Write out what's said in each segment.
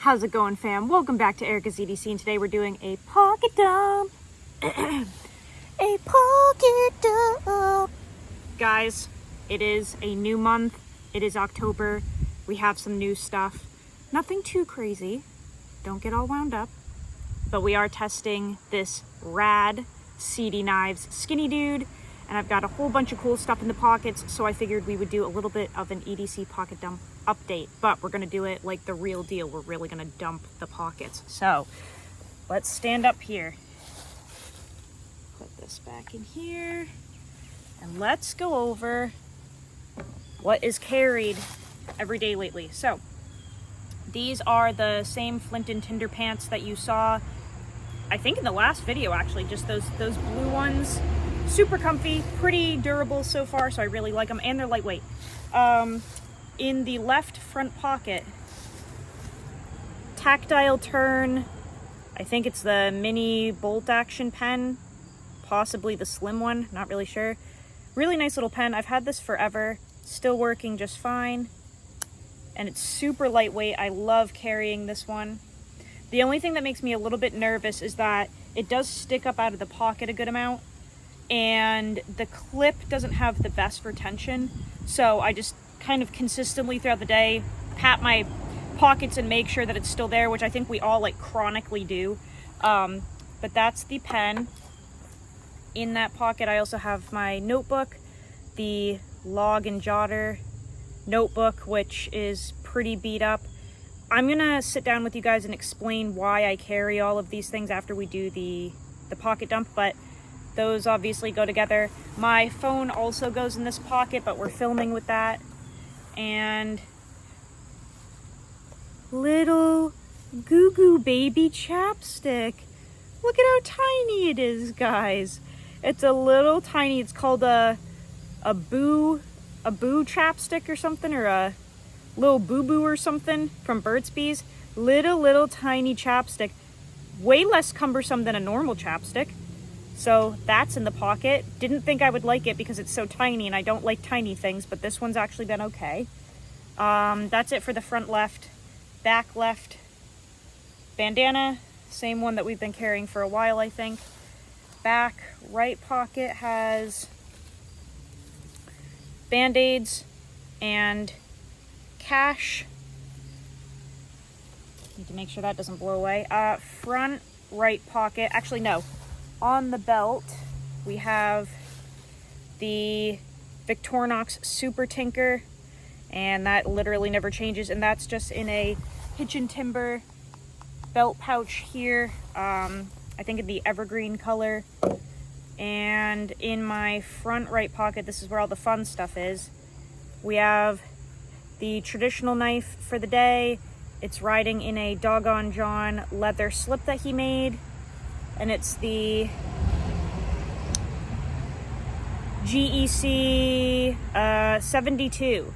How's it going, fam? Welcome back to Erica's EDC, and today we're doing a pocket dump. A pocket dump. Guys, it is a new month. It is October. We have some new stuff. Nothing too crazy. Don't get all wound up. But we are testing this rad Seedy Knives Skinny Dude, and I've got a whole bunch of cool stuff in the pockets, so I figured we would do a little bit of an EDC pocket dump update, but we're gonna do it like the real deal. We're really gonna dump the pockets. So let's stand up here, put this back in here, and let's go over what is carried every day lately. So these are the same Flint and Tinder pants that you saw, I think, in the last video, actually. Just those blue ones. Super comfy, pretty durable so far, so I really like them, and they're lightweight. In the left front pocket, tactile turn, I think it's the mini bolt action pen, possibly the slim one, not really sure. Really nice little pen. I've had this forever, still working just fine, and it's super lightweight. I love carrying this one. The only thing that makes me a little bit nervous is that it does stick up out of the pocket a good amount, and the clip doesn't have the best retention, so I just kind of consistently throughout the day pat my pockets and make sure that it's still there, which I think we all like chronically do. But that's the pen. In that pocket I also have my notebook, the log and jotter notebook, which is pretty beat up. I'm gonna sit down with you guys and explain why I carry all of these things after we do the pocket dump, but those obviously go together. My phone also goes in this pocket, but we're filming with that. And little Goo Goo Baby chapstick. Look at how tiny it is, guys. It's a little tiny, it's called a boo chapstick or something, or a little boo boo or something from Burt's Bees. Little tiny chapstick. Way less cumbersome than a normal chapstick. So that's in the pocket. Didn't think I would like it because it's so tiny, and I don't like tiny things, but this one's actually been okay. That's it for the front left. Back left, bandana, same one that we've been carrying for a while, I think. Back right pocket has Band-Aids and cash. Need to make sure that doesn't blow away. Front right pocket, actually no. On the belt, we have the Victorinox Super Tinker, and that literally never changes, and that's just in a Hitch and Timber belt pouch here. I think in the evergreen color. And in my front right pocket, this is where all the fun stuff is, we have the traditional knife for the day. It's riding in a Doggone John leather slip that he made. And it's the GEC 72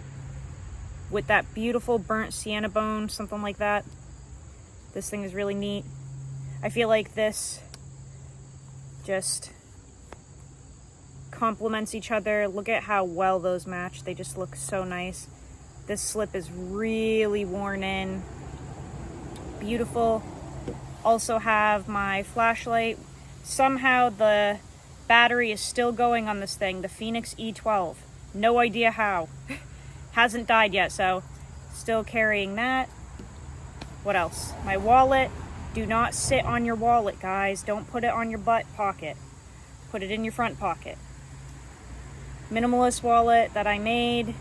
with that beautiful burnt sienna bone, something like that. This thing is really neat. I feel like this just complements each other. Look at how well those match. They just look so nice. This slip is really worn in. Beautiful. Also have my flashlight. Somehow the battery is still going on this thing, the Phoenix E12. No idea how. Hasn't died yet, so still carrying that. What else? My wallet. Do not sit on your wallet, guys. Don't put it on your butt pocket. Put it in your front pocket. Minimalist wallet that I made.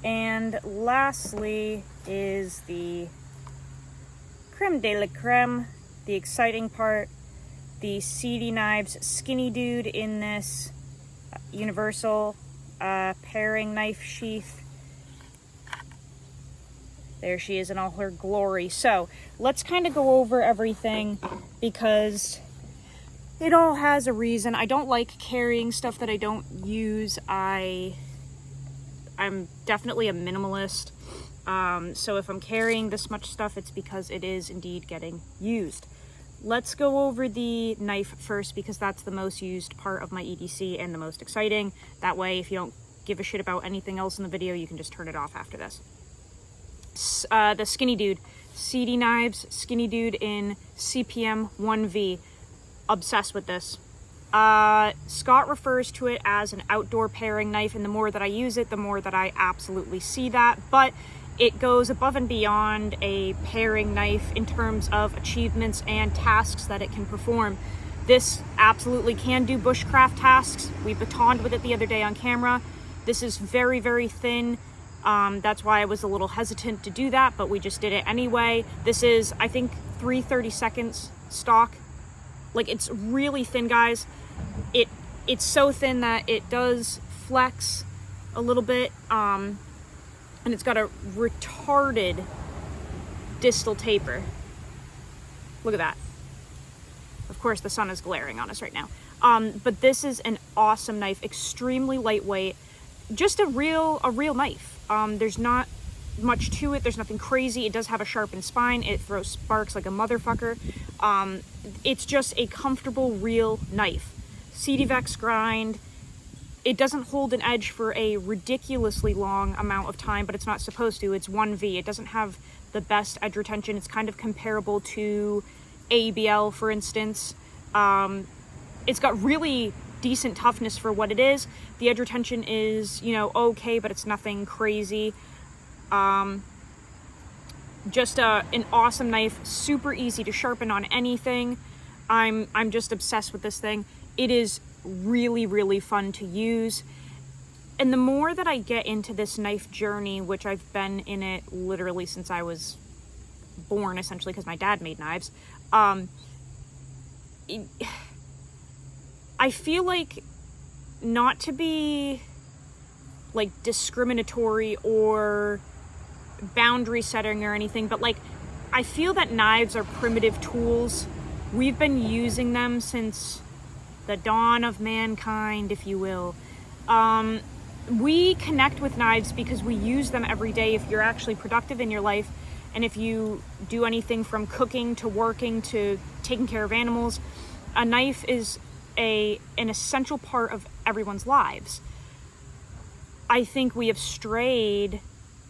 And lastly is the creme de la creme, the exciting part, the Seedy Knives Skinny Dude in this universal paring knife sheath. There she is in all her glory. So let's kind of go over everything because it all has a reason. I don't like carrying stuff that I don't use. I'm definitely a minimalist. So if I'm carrying this much stuff, it's because it is indeed getting used. Let's go over the knife first because that's the most used part of my EDC and the most exciting. That way, if you don't give a shit about anything else in the video, you can just turn it off after this. the Skinny Dude. Seedy knives, Skinny Dude in CPM 1V. Obsessed with this. Scott refers to it as an outdoor paring knife, and the more that I use it, the more that I absolutely see that. But it goes above and beyond a paring knife in terms of achievements and tasks that it can perform. This absolutely can do bushcraft tasks. We batoned with it the other day on camera. This is very, very thin. That's why I was a little hesitant to do that, but we just did it anyway. This is, I think, 3/32 stock. Like, it's really thin, guys. It's so thin that it does flex a little bit, and it's got a retarded distal taper. Look at that. Of course, the sun is glaring on us right now. But this is an awesome knife, extremely lightweight, just a real knife. There's not much to it. There's nothing crazy. It does have a sharpened spine. It throws sparks like a motherfucker. It's just a comfortable, real knife. Seedy grind. It doesn't hold an edge for a ridiculously long amount of time, but it's not supposed to. It's 1V. It doesn't have the best edge retention. It's kind of comparable to ABL, for instance. It's got really decent toughness for what it is. The edge retention is, okay, but it's nothing crazy. Just an awesome knife, super easy to sharpen on anything. I'm just obsessed with this thing. It is really, really fun to use. And the more that I get into this knife journey, which I've been in it literally since I was born, essentially, because my dad made knives, I feel like, not to be like discriminatory or boundary setting or anything, but like, I feel that knives are primitive tools. We've been using them since the dawn of mankind, if you will. We connect with knives because we use them every day. If you're actually productive in your life, and if you do anything from cooking to working to taking care of animals, a knife is an essential part of everyone's lives. I think we have strayed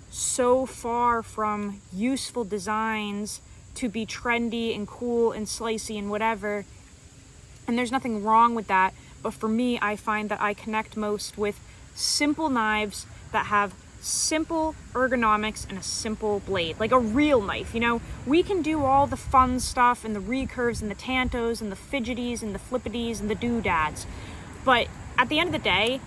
so far from useful designs to be trendy and cool and slicey and whatever. And there's nothing wrong with that. But for me, I find that I connect most with simple knives that have simple ergonomics and a simple blade, like a real knife. We can do all the fun stuff and the recurves and the tantos and the fidgeties and the flippities and the doodads, but at the end of the day,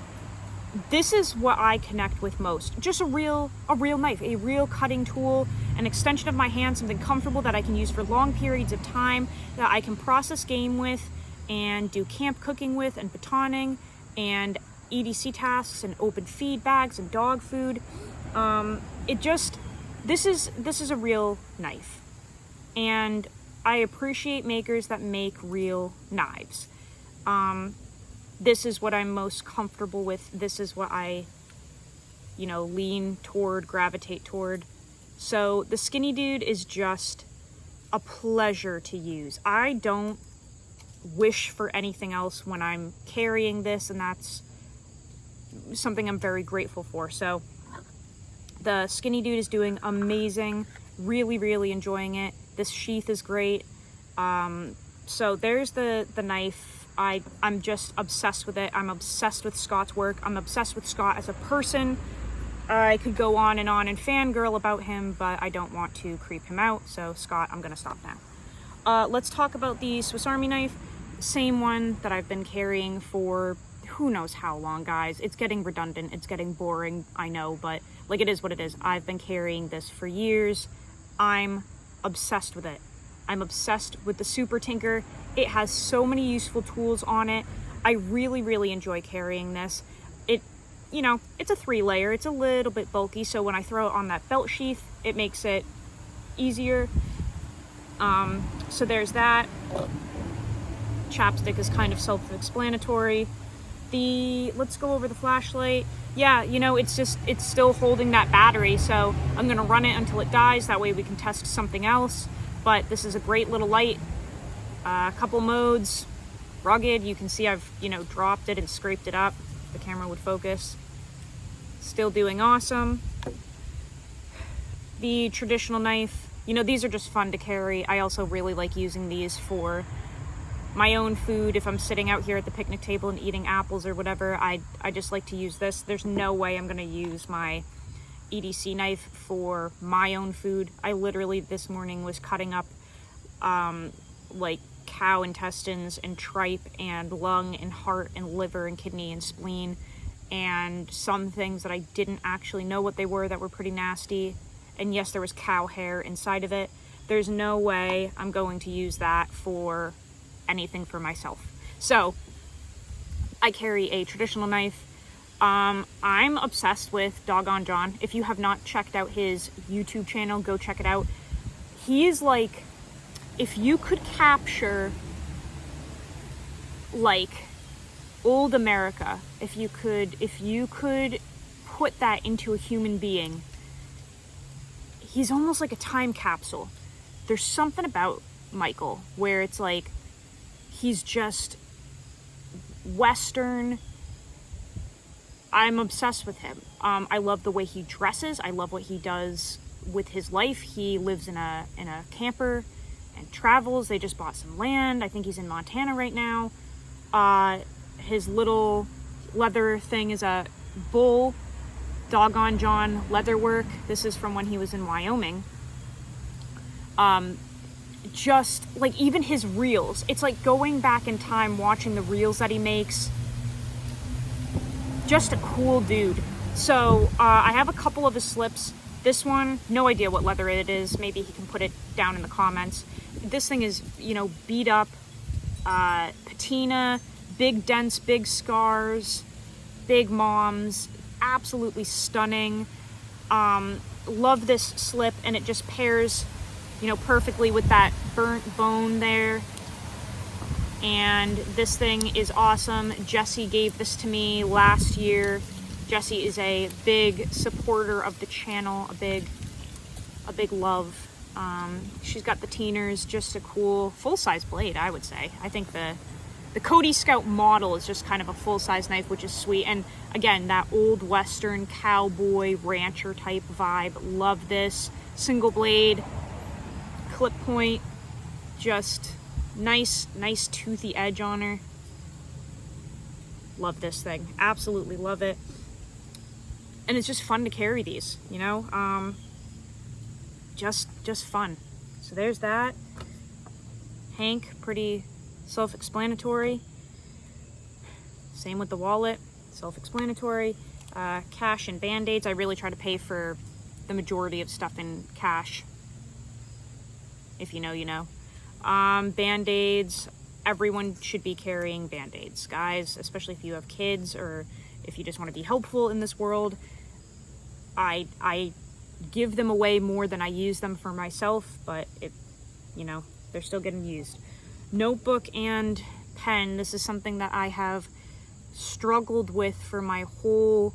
this is what I connect with most. Just a real knife, a real cutting tool, an extension of my hand, something comfortable that I can use for long periods of time, that I can process game with and do camp cooking with and batoning and EDC tasks and open feed bags and dog food. This is a real knife, and I appreciate makers that make real knives. This is what I'm most comfortable with. This is what I, lean toward, gravitate toward. So the Skinny Dude is just a pleasure to use. I don't wish for anything else when I'm carrying this, and that's something I'm very grateful for. So the Skinny Dude is doing amazing. Really, really enjoying it. This sheath is great. So there's the knife. I'm just obsessed with it. I'm obsessed with Scott's work. I'm obsessed with Scott as a person. I could go on and fangirl about him, but I don't want to creep him out. So Scott, I'm gonna stop now. Let's talk about the Swiss Army knife. Same one that I've been carrying for who knows how long, guys. It's getting redundant. It's getting boring, I know, but like, it is what it is. I've been carrying this for years. I'm obsessed with it. I'm obsessed with the Super Tinker. It has so many useful tools on it. I really, really enjoy carrying this. It's a 3-layer. It's a little bit bulky, so when I throw it on that belt sheath, it makes it easier. So there's that. Chapstick is kind of self-explanatory. Let's go over the flashlight. Yeah, it's still holding that battery, so I'm gonna run it until it dies. That way we can test something else. But this is a great little light. A couple modes. Rugged, you can see I've, dropped it and scraped it up. The camera would focus. Still doing awesome. the traditional knife. You know, these are just fun to carry. I also really like using these for my own food. If I'm sitting out here at the picnic table and eating apples or whatever, I just like to use this. There's no way I'm gonna use my EDC knife for my own food. I literally this morning was cutting up like cow intestines and tripe and lung and heart and liver and kidney and spleen and some things that I didn't actually know what they were that were pretty nasty. And yes, there was cow hair inside of it. There's no way I'm going to use that for anything for myself. So I carry a traditional knife. I'm obsessed with Doggone John. If you have not checked out his YouTube channel, go check it out. He is like, if you could capture like old America, if you could put that into a human being, he's almost like a time capsule. There's something about Michael where it's like he's just Western. I'm obsessed with him. I love the way he dresses. I love what he does with his life. He lives in a camper and travels. They just bought some land. I think he's in Montana right now. His little leather thing is a bull Doggone John leatherwork. This is from when he was in Wyoming. Just like even his reels, it's like going back in time watching the reels that he makes. Just a cool dude. So I have a couple of his slips. This one, no idea what leather it is. Maybe he can put it down in the comments. This thing is, you know, beat up, patina, big dents, big scars, big moms, absolutely stunning. Love this slip, and it just pairs, you know, perfectly with that burnt bone there. And this thing is awesome. Jessie gave this to me last year. Jessie is a big supporter of the channel, a big love. She's got the Teeners, just a cool full-size blade, I would say. I think the Cody Scout model is just kind of a full-size knife, which is sweet. And again, that old Western cowboy rancher type vibe. Love this. Single blade, clip point, just nice toothy edge on her. Love this thing. Absolutely love it. And it's just fun to carry these, you know? Just fun. So there's that. Hank, pretty self-explanatory. Same with the wallet, self-explanatory. Cash and Band-Aids. I really try to pay for the majority of stuff in cash. If you know, you know. Band-Aids. Everyone should be carrying Band-Aids, guys, especially if you have kids or if you just want to be helpful in this world. I give them away more than I use them for myself, but it, you know, they're still getting used. Notebook and pen. This is something that I have struggled with for my whole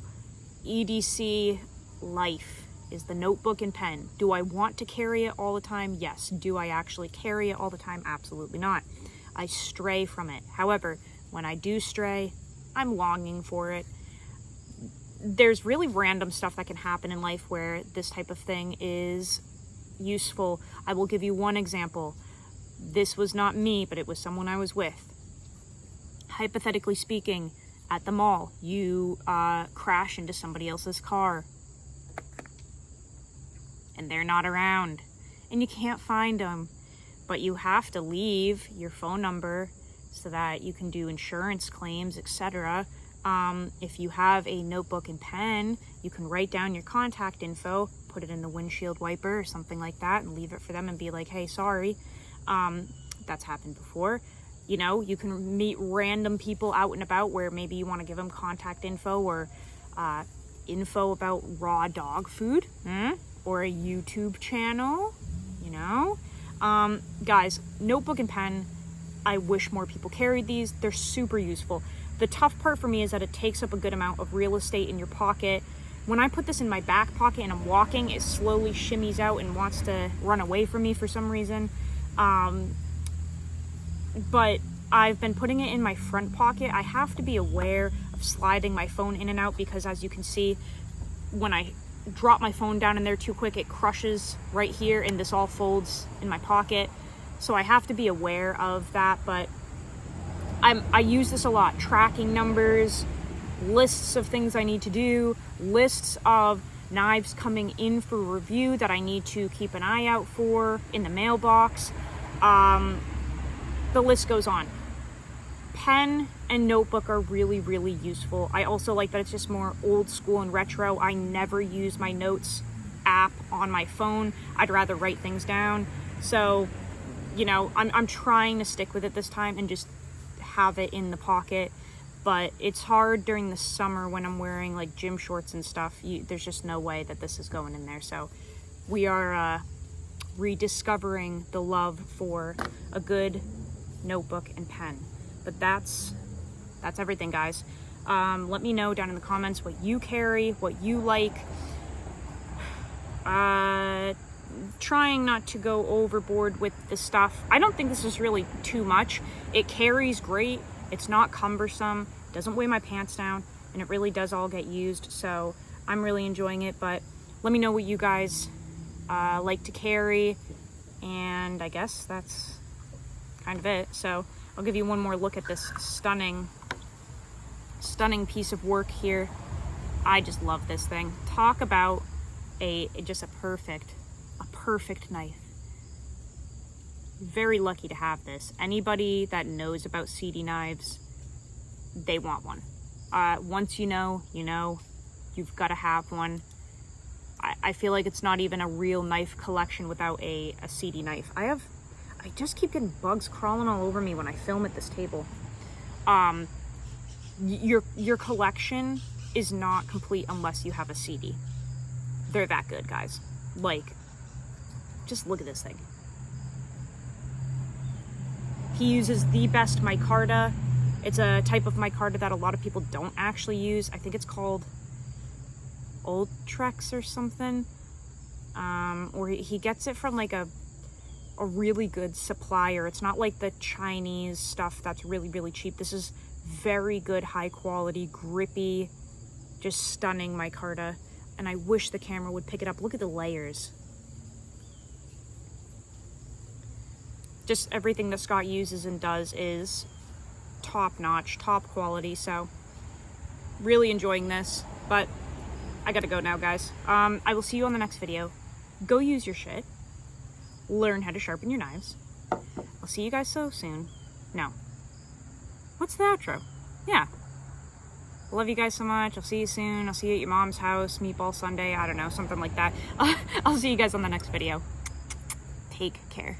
EDC life, is the notebook and pen. Do I want to carry it all the time? Yes. Do I actually carry it all the time? Absolutely not. I stray from it. However, when I do stray, I'm longing for it. There's really random stuff that can happen in life where this type of thing is useful. I will give you one example. This was not me, but it was someone I was with. Hypothetically speaking, at the mall, you crash into somebody else's car and they're not around and you can't find them, but you have to leave your phone number so that you can do insurance claims, etc. If you have a notebook and pen, you can write down your contact info, put it in the windshield wiper or something like that, and leave it for them and be like, hey, sorry. That's happened before. You know, you can meet random people out and about where maybe you want to give them contact info or info about raw dog food, or a YouTube channel, you know. Guys, notebook and pen, I wish more people carried these. They're super useful. The tough part for me is that it takes up a good amount of real estate in your pocket. When I put this in my back pocket and I'm walking, it slowly shimmies out and wants to run away from me for some reason. But I've been putting it in my front pocket. I have to be aware of sliding my phone in and out because, as you can see, when I drop my phone down in there too quick, it crushes right here, and this all folds in my pocket. So I have to be aware of that, but I use this a lot. Tracking numbers, lists of things I need to do, lists of knives coming in for review that I need to keep an eye out for in the mailbox. The list goes on. Pen and notebook are really, really useful. I also like that it's just more old school and retro. I never use my notes app on my phone. I'd rather write things down. So, you know, I'm trying to stick with it this time and just have it in the pocket. But it's hard during the summer when I'm wearing like gym shorts and stuff. There's just no way that this is going in there. So we are rediscovering the love for a good notebook and pen. But that's everything, guys. Let me know down in the comments what you carry, what you like. Trying not to go overboard with the stuff. I don't think this is really too much. It carries great. It's not cumbersome, doesn't weigh my pants down, and it really does all get used. So I'm really enjoying it, but let me know what you guys like to carry. And I guess that's kind of it. So I'll give you one more look at this stunning piece of work here. I just love this thing. Talk about just a perfect knife. Very lucky to have this. Anybody that knows about Seedy knives, they want one. Once you know, you've got to have one. I feel like it's not even a real knife collection without a Seedy knife. I just keep getting bugs crawling all over me when I film at this table. Your collection is not complete unless you have a Seedy. They're that good, guys. Like, just look at this thing. He uses the best micarta. It's a type of micarta that a lot of people don't actually use. I think it's called Ultrex or something. Or he gets it from like a really good supplier. It's not like the Chinese stuff that's really, really cheap. This is very good, high quality, grippy, just stunning micarta. And I wish the camera would pick it up. Look at the layers. Just everything that Scott uses and does is top notch, top quality. So really enjoying this, but I gotta go now, guys. I will see you on the next video. Go use your shit. Learn how to sharpen your knives. I'll see you guys so soon. No. What's the outro? Yeah. Love you guys so much. I'll see you soon. I'll see you at your mom's house, meatball Sunday. I don't know, something like that. I'll see you guys on the next video. Take care.